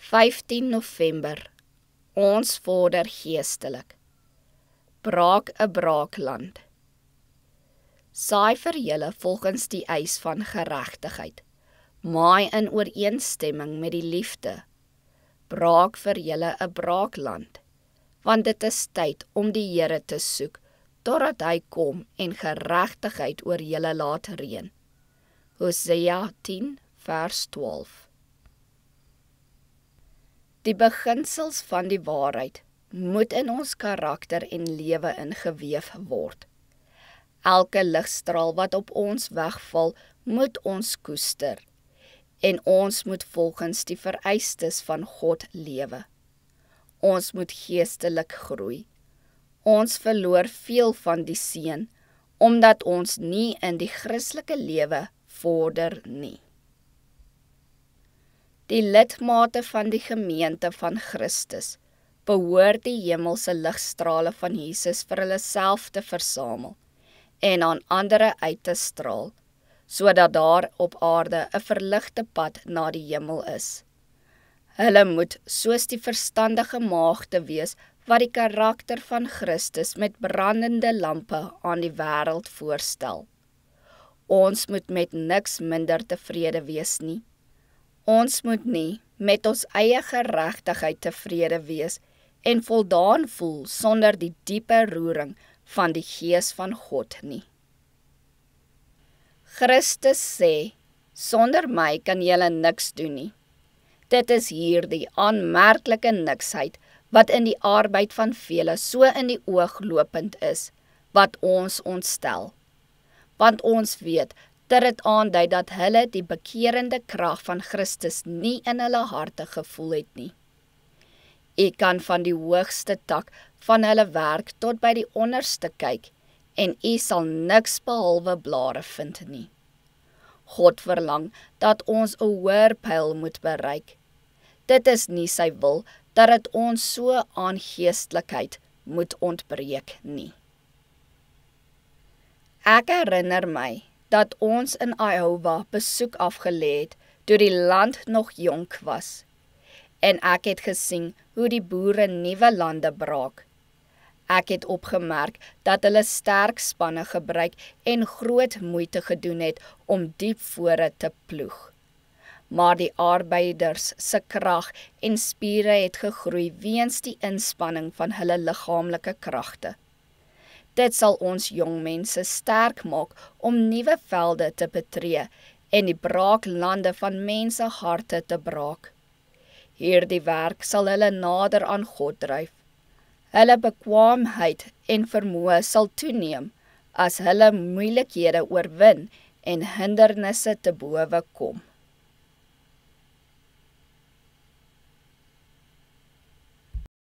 15 November, ons vorder geestelik. Braak 'n braakland. Saai vir julle volgens die eis van geregtigheid. Maai in ooreenstemming met die liefde. Braak vir julle 'n braakland, want dit is tyd om die Here te soek, totdat hy kom en geregtigheid oor julle laat reën. Hosea 10 vers 12. Die beginsels van die waarheid moet in ons karakter en lewe ingeweef word. Elke ligstraal wat op ons wegval, moet ons koester, en ons moet volgens die vereistes van God lewe. Ons moet geestelik groei. Ons verloor veel van die seën, omdat ons nie in die Christelike lewe vorder nie. Die lidmate van die gemeente van Christus behoort die hemelse ligstrale van Jesus vir hulle self te versamel en aan ander uit te straal, sodat daar op aarde 'n verligte pad na die hemel is. Hulle moet soos die verstandige maagde wees wat die karakter van Christus met brandende lampe aan die wêreld voorstel. Ons moet met niks minder tevrede wees nie. Ons moet nie met ons eie geregtigheid tevrede wees en voldaan voel sonder die diepe roering van die Gees van God nie. Christus sê, sonder my kan julle niks doen nie. Dit is hier die aanmerklike niksheid wat in die arbeid van vele so in die oog lopend is, wat ons ontstel. Want ons weet dat dit aandui dat hulle die bekerende krag van Christus nie in hulle harte gevoel het nie. U kan van die hoogste tak van hulle werk tot by die onderste kyk, en u sal niks behalwe blare vind nie. God verlang dat ons 'n hoër pyl moet bereik. Dit is nie sy wil dat dit ons so aan geestelikheid moet ontbreek nie. Ek herinner my dat ons in Iowa besoek afgelê het toe die land nog jonk was, en ek het gesien hoe die boere nuwe lande braak. Ek het opgemerk dat hulle sterk spanne gebruik en groot moeite gedoen het om diep vore te ploeg. Maar die arbeiders se krag en spiere het gegroei weens die inspanning van hulle liggaamlike kragte. Dit sal ons jong mense sterk maak om nuwe velde te betree en die braaklande van mense harte te braak. Hierdie werk sal hulle nader aan God dryf. Hulle bekwaamheid en vermoë sal toeneem as hulle moeilikhede oorwin en hindernisse te bowe kom.